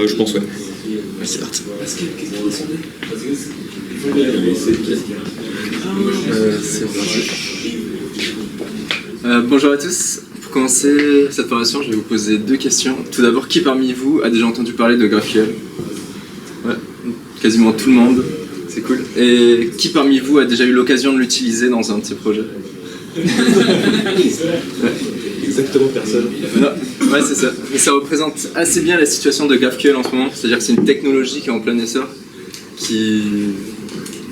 Je pense, ouais. C'est parti. Bonjour à tous. Pour commencer cette formation, je vais vous poser 2 questions. Tout d'abord, qui parmi vous a déjà entendu parler de GraphQL? Ouais, quasiment tout le monde. C'est cool. Et qui parmi vous a déjà eu l'occasion de l'utiliser dans un de ses projets? Exactement personne. Non, ouais, c'est ça. Mais ça représente assez bien la situation de GraphQL en ce moment. C'est-à-dire que c'est une technologie qui est en plein essor, qui...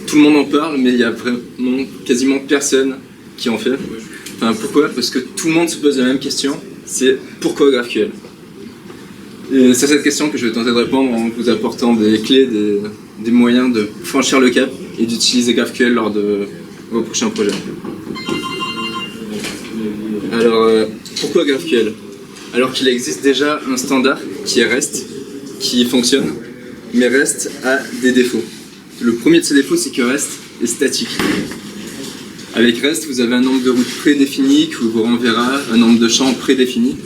Tout le monde en parle, mais il y a vraiment quasiment personne qui en fait. Enfin, pourquoi? Parce que tout le monde se pose la même question, c'est pourquoi GraphQL? Et c'est cette question que je vais tenter de répondre en vous apportant des clés, des moyens de franchir le cap et d'utiliser GraphQL lors de vos prochains projets. Alors, pourquoi GraphQL? Alors qu'il existe déjà un standard qui est REST, qui fonctionne, mais REST a des défauts. Le premier de ces défauts, c'est que REST est statique. Avec REST, vous avez un nombre de routes prédéfinies qui vous renverra un nombre de champs prédéfinis.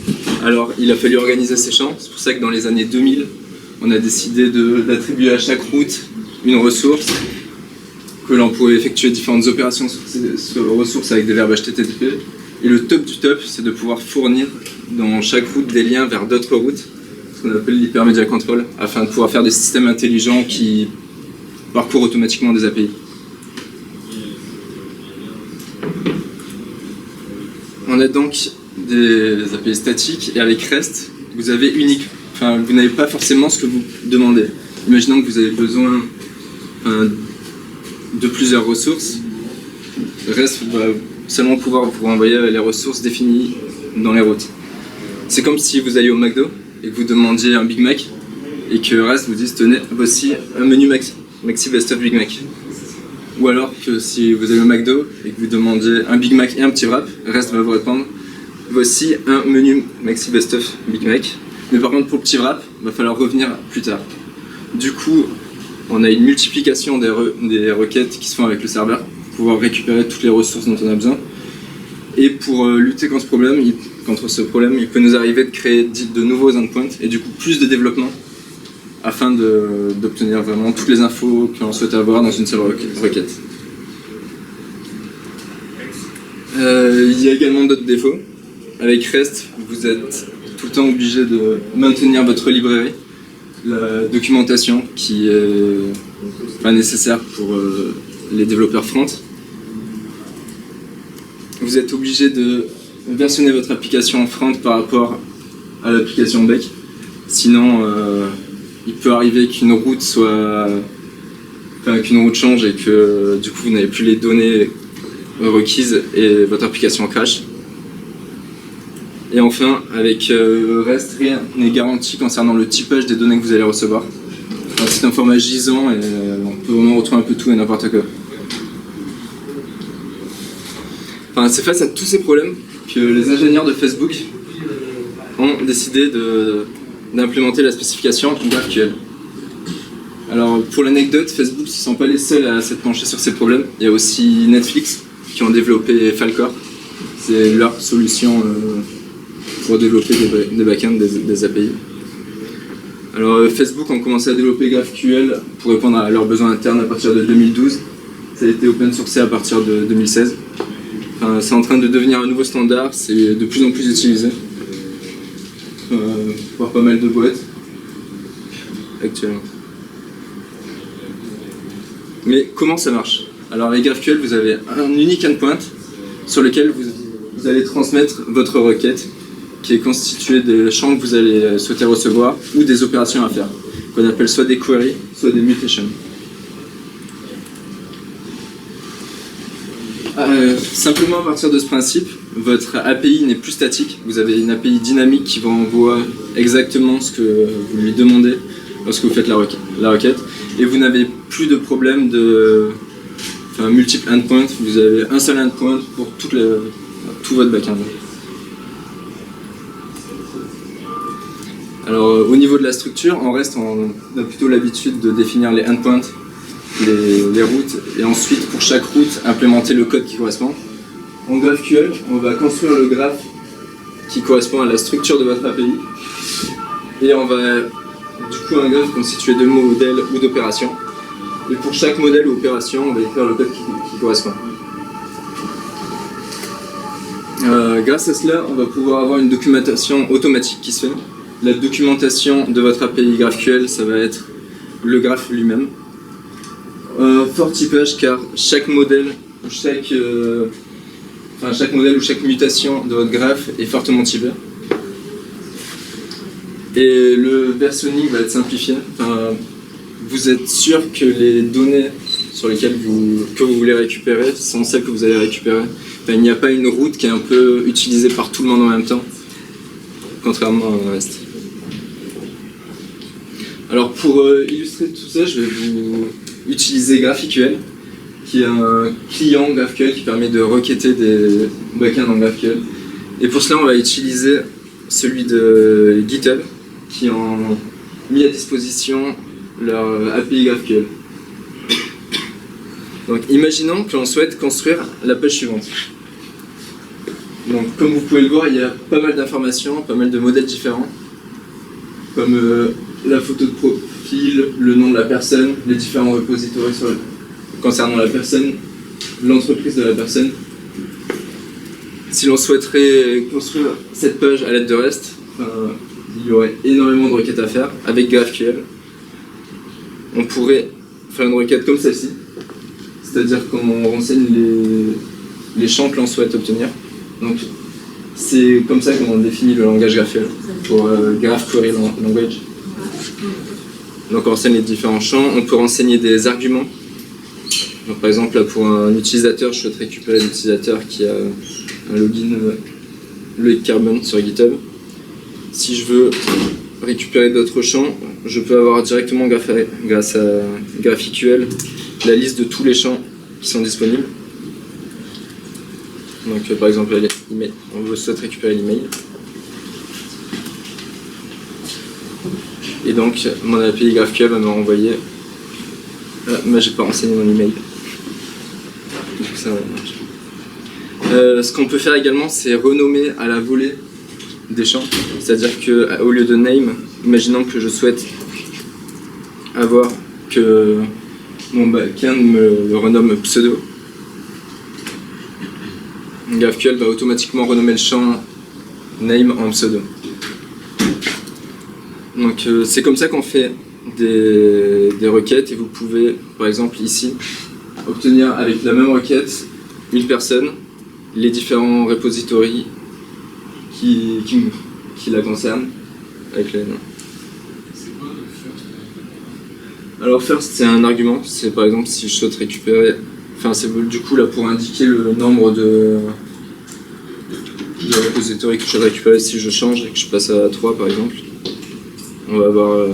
Alors, il a fallu organiser ces champs. C'est pour ça que dans les années 2000, on a décidé d'attribuer à chaque route une ressource, que l'on pouvait effectuer différentes opérations sur ces ressources avec des verbes HTTP. Et le top du top, c'est de pouvoir fournir dans chaque route des liens vers d'autres routes, ce qu'on appelle l'hypermedia control, afin de pouvoir faire des systèmes intelligents qui parcourent automatiquement des API. On a donc des API statiques et avec REST, vous n'avez pas forcément ce que vous demandez. Imaginons que vous avez besoin de plusieurs ressources. REST va seulement pouvoir vous renvoyer les ressources définies dans les routes. C'est comme si vous alliez au McDo et que vous demandiez un Big Mac et que REST vous dise tenez, voici un menu Maxi Best of Big Mac. Ou alors que si vous allez au McDo et que vous demandiez un Big Mac et un petit wrap, REST va vous répondre voici un menu Maxi Best of Big Mac. Mais par contre pour le petit wrap, il va falloir revenir plus tard. Du coup, on a une multiplication des requêtes qui se font avec le serveur pour pouvoir récupérer toutes les ressources dont on a besoin. Et pour lutter contre ce problème, il peut nous arriver de créer de nouveaux endpoints et du coup plus de développement afin d'obtenir vraiment toutes les infos que l'on souhaite avoir dans une seule requête. Il y a également d'autres défauts. Avec REST, vous êtes tout le temps obligé de maintenir votre librairie, la documentation qui est pas nécessaire pour les développeurs front. Vous êtes obligé de versionner votre application front par rapport à l'application back. Sinon, il peut arriver qu'une route change et que du coup vous n'avez plus les données requises et votre application crash. Et enfin, avec REST, rien n'est garanti concernant le typage des données que vous allez recevoir. C'est un format gisant et on peut vraiment retrouver un peu tout et n'importe quoi. Enfin, c'est face à tous ces problèmes que les ingénieurs de Facebook ont décidé d'implémenter la spécification GraphQL. Alors pour l'anecdote, Facebook ne se sont pas les seuls à s'être penchés sur ces problèmes. Il y a aussi Netflix qui ont développé Falcor. C'est leur solution pour développer des backends, des API. Alors Facebook ont commencé à développer GraphQL pour répondre à leurs besoins internes à partir de 2012. Ça a été open sourcé à partir de 2016. Enfin, c'est en train de devenir un nouveau standard, c'est de plus en plus utilisé. Par pas mal de boîtes actuellement. Mais comment ça marche? Alors avec GraphQL, vous avez un unique endpoint sur lequel vous allez transmettre votre requête qui est constituée des champs que vous allez souhaiter recevoir ou des opérations à faire, qu'on appelle soit des queries, soit des mutations. Simplement à partir de ce principe, votre API n'est plus statique, vous avez une API dynamique qui vous renvoie exactement ce que vous lui demandez lorsque vous faites la requête, et vous n'avez plus de problème de multiples endpoints, vous avez un seul endpoint pour tout votre backend. Alors au niveau de la structure, on a plutôt l'habitude de définir les endpoints, les routes, et ensuite pour chaque route implémenter le code qui correspond. En GraphQL, on va construire le graphe qui correspond à la structure de votre API et on va du coup un graphe constitué de modèles ou d'opérations. Et pour chaque modèle ou opération, on va écrire le code qui correspond. Grâce à cela, on va pouvoir avoir une documentation automatique qui se fait. La documentation de votre API GraphQL, ça va être le graphe lui-même. Fort typage car chaque modèle ou chaque mutation de votre graphe est fortement typé. Et le versionning va être simplifié. Vous êtes sûr que les données sur lesquelles que vous voulez récupérer sont celles que vous allez récupérer. Il n'y a pas une route qui est un peu utilisée par tout le monde en même temps, contrairement au reste. Alors pour illustrer tout ça, je vais vous utiliser GraphQL, qui est un client GraphQL qui permet de requêter des backends en GraphQL. Et pour cela, on va utiliser celui de GitHub, qui ont mis à disposition leur API GraphQL. Donc imaginons que l'on souhaite construire la page suivante. Donc comme vous pouvez le voir, il y a pas mal d'informations, pas mal de modèles différents, comme la photo de profil, le nom de la personne, les différents repositories concernant la personne, l'entreprise de la personne. Si l'on souhaiterait construire cette page à l'aide de REST, il y aurait énormément de requêtes à faire. Avec GraphQL, on pourrait faire une requête comme celle-ci, c'est-à-dire qu'on renseigne les champs que l'on souhaite obtenir. Donc c'est comme ça qu'on définit le langage GraphQL pour Graph Query Language. Donc on renseigne les différents champs, on peut renseigner des arguments. Donc, par exemple, là, pour un utilisateur, je souhaite récupérer l'utilisateur qui a un login Loïc Carbon sur GitHub. Si je veux récupérer d'autres champs, je peux avoir directement grâce à GraphQL la liste de tous les champs qui sont disponibles. Donc par exemple l'email, on souhaite récupérer l'email. Et donc mon API GraphQL va me renvoyer. Moi j'ai pas renseigné mon email. Du coup ça marche. Ce qu'on peut faire également, c'est renommer à la volée des champs. C'est-à-dire qu'au lieu de name, imaginons que je souhaite avoir que mon backend me le renomme pseudo. GraphQL va automatiquement renommer le champ name en pseudo. Donc c'est comme ça qu'on fait des requêtes et vous pouvez, par exemple ici, obtenir avec la même requête une personne, les différents repositories qui la concernent avec les noms. Alors first c'est un argument, c'est par exemple si je souhaite récupérer, enfin c'est du coup là pour indiquer le nombre de repositories que je souhaite récupérer. Si je change et que je passe à 3 par exemple, on va avoir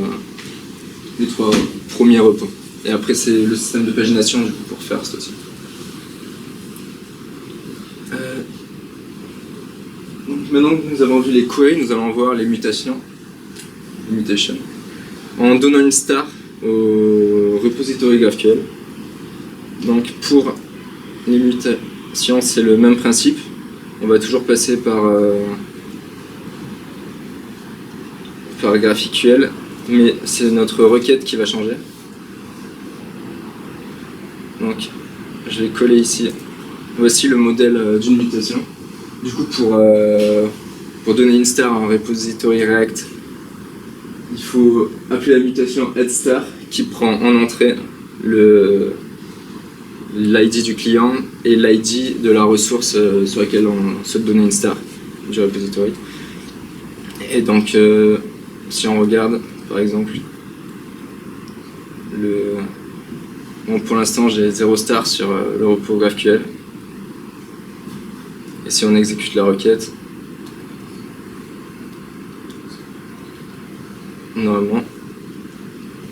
les 3 premiers repos. Et après c'est le système de pagination du coup pour first aussi. Donc maintenant que nous avons vu les queries, nous allons voir les mutations. En donnant une star au repository GraphQL. Donc pour les mutations, c'est le même principe. On va toujours passer par GraphQL, mais c'est notre requête qui va changer. Donc je vais coller ici. Voici le modèle d'une mutation. Du coup pour donner une star à un repository React, il faut appeler la mutation addStar qui prend en entrée l'ID du client et l'ID de la ressource sur laquelle on souhaite donner une star du repository. Et donc si on regarde par exemple bon, pour l'instant j'ai 0 star sur le repo GraphQL. Et si on exécute la requête, normalement,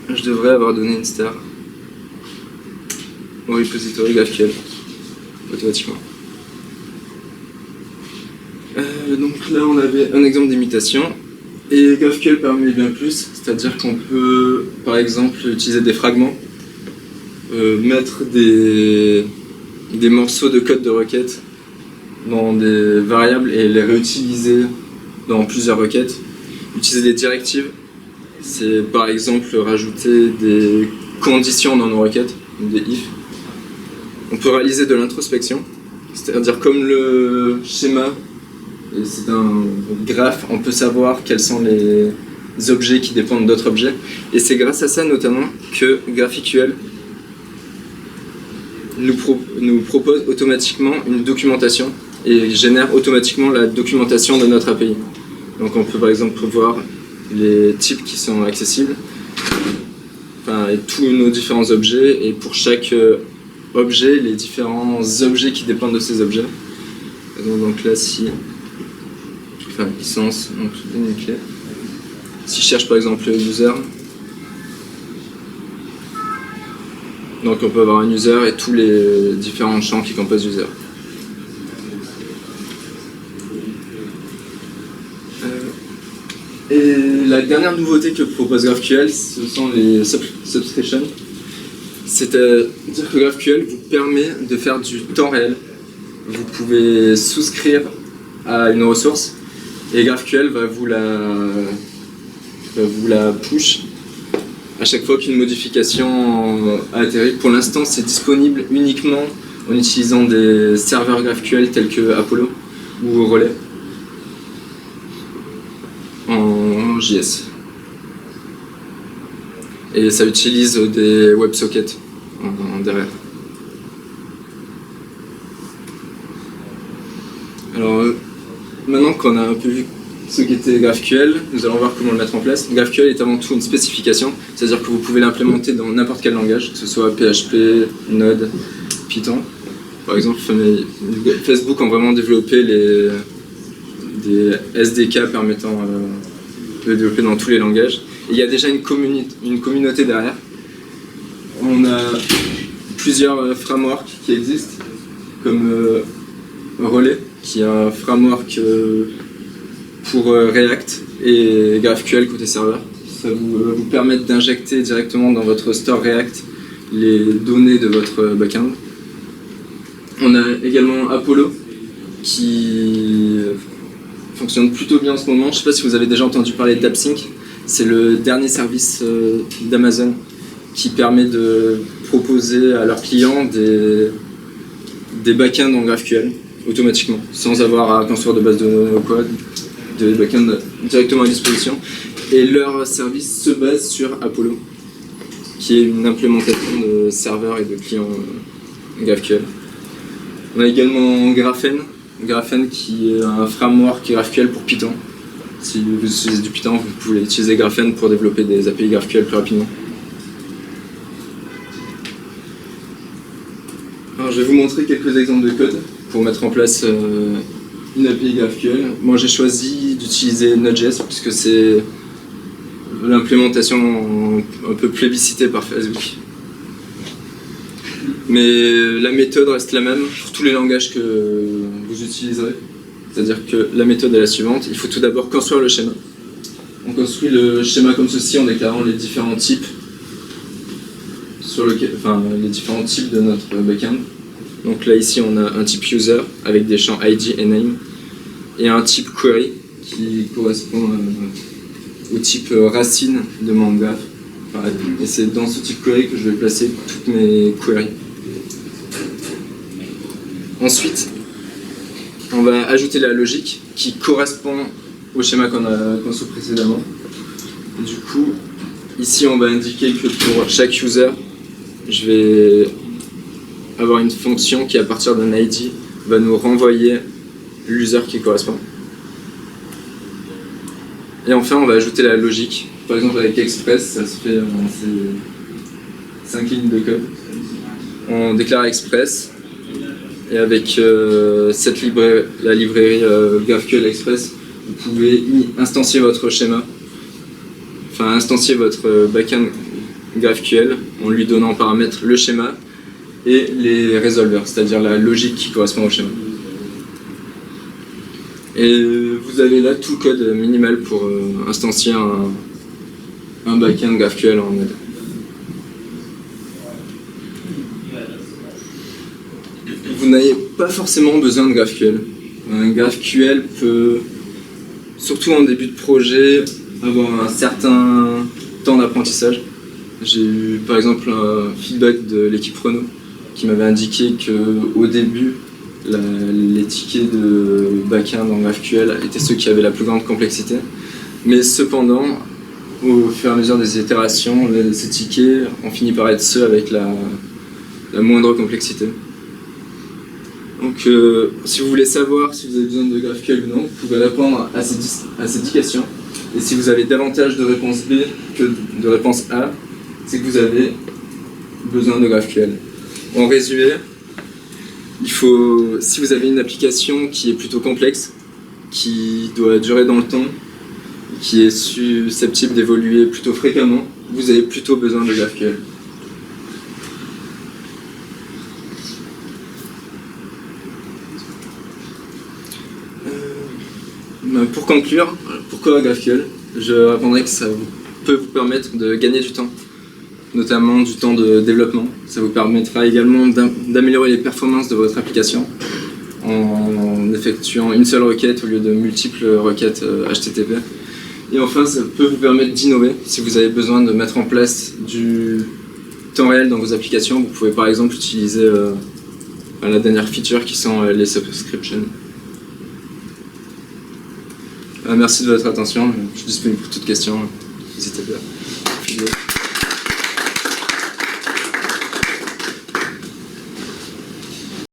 je devrais avoir donné une star au repository GraphQL automatiquement. Donc là, on avait un exemple d'imitation. Et GraphQL permet bien plus, c'est-à-dire qu'on peut, par exemple, utiliser des fragments, mettre des morceaux de code de requête dans des variables et les réutiliser dans plusieurs requêtes, utiliser des directives C'est par exemple rajouter des conditions dans nos requêtes, des if. On peut réaliser de l'introspection, c'est-à-dire comme le schéma, et c'est un graphe, on peut savoir quels sont les objets qui dépendent d'autres objets. Et c'est grâce à ça notamment que GraphQL nous propose automatiquement une documentation et génère automatiquement la documentation de notre API. Donc on peut par exemple voir les types qui sont accessibles, et tous nos différents objets, et pour chaque objet, les différents objets qui dépendent de ces objets. Donc là, licence, donc clé. Si je cherche par exemple user, donc on peut avoir un user et tous les différents champs qui composent user. Et la dernière nouveauté que propose GraphQL, ce sont les subscriptions. C'est-à-dire que GraphQL vous permet de faire du temps réel. Vous pouvez souscrire à une ressource et GraphQL va vous la push à chaque fois qu'une modification a atterri. Pour l'instant, c'est disponible uniquement en utilisant des serveurs GraphQL tels que Apollo ou Relay en JS. Et ça utilise des WebSockets derrière. Alors, maintenant qu'on a un peu vu ce qu'était GraphQL, nous allons voir comment le mettre en place. GraphQL est avant tout une spécification, c'est-à-dire que vous pouvez l'implémenter dans n'importe quel langage, que ce soit PHP, Node, Python. Par exemple, Facebook ont vraiment développé des SDK permettant de le développer dans tous les langages. Et il y a déjà une communauté derrière. On a plusieurs frameworks qui existent, comme Relay, qui est un framework pour React, et GraphQL côté serveur. Ça va vous permettre d'injecter directement dans votre store React les données de votre backend. On a également Apollo qui fonctionne plutôt bien en ce moment. Je ne sais pas si vous avez déjà entendu parler d'AppSync. C'est le dernier service d'Amazon qui permet de proposer à leurs clients des backends en GraphQL automatiquement, sans avoir à construire de base de données ou quoi, des backends directement à disposition. Et leur service se base sur Apollo, qui est une implémentation de serveurs et de clients GraphQL. On a également Graphene qui est un framework GraphQL pour Python. Si vous utilisez du Python, vous pouvez utiliser Graphene pour développer des API GraphQL plus rapidement. Alors, je vais vous montrer quelques exemples de code pour mettre en place une API GraphQL. Moi, j'ai choisi d'utiliser Node.js puisque c'est l'implémentation un peu plébiscitée par Facebook. Mais la méthode reste la même pour tous les langages que vous utiliserez. C'est-à-dire que la méthode est la suivante. Il faut tout d'abord construire le schéma. On construit le schéma comme ceci en déclarant les différents types les différents types de notre backend. Donc là ici on a un type user avec des champs ID et name et un type query qui correspond au type racine de mon graph. Et c'est dans ce type query que je vais placer toutes mes queries. Ensuite, on va ajouter la logique qui correspond au schéma qu'on a construit précédemment. Du coup, ici on va indiquer que pour chaque user, je vais avoir une fonction qui à partir d'un ID va nous renvoyer l'user qui correspond. Et enfin on va ajouter la logique. Par exemple avec Express, ça se fait en 5 lignes de code. On déclare Express et avec la librairie GraphQL Express, vous pouvez instancier votre schéma, instancier votre backend GraphQL en lui donnant en paramètre le schéma et les resolvers, c'est-à-dire la logique qui correspond au schéma. Et vous avez là tout le code minimal pour instancier un backend GraphQL en Node. Vous n'avez pas forcément besoin de GraphQL. Un GraphQL peut, surtout en début de projet, avoir un certain temps d'apprentissage. J'ai eu par exemple un feedback de l'équipe Renault qui m'avait indiqué qu'au début, les tickets de backend en GraphQL étaient ceux qui avaient la plus grande complexité. Mais cependant, au fur et à mesure des itérations, ces tickets ont fini par être ceux avec la moindre complexité. Donc si vous voulez savoir si vous avez besoin de GraphQL ou non, vous pouvez répondre à ces 10 questions. Et si vous avez davantage de réponses B que de réponses A, c'est que vous avez besoin de GraphQL. En résumé, si vous avez une application qui est plutôt complexe, qui doit durer dans le temps, qui est susceptible d'évoluer plutôt fréquemment, vous avez plutôt besoin de GraphQL. Pour conclure, pourquoi GraphQL? Je répondrai que ça peut vous permettre de gagner du temps, notamment du temps de développement. Ça vous permettra également d'améliorer les performances de votre application en effectuant une seule requête au lieu de multiples requêtes HTTP. Et enfin, ça peut vous permettre d'innover. Si vous avez besoin de mettre en place du temps réel dans vos applications, vous pouvez par exemple utiliser la dernière feature qui sont les subscriptions. Merci de votre attention. Je suis disponible pour toute question. N'hésitez pas.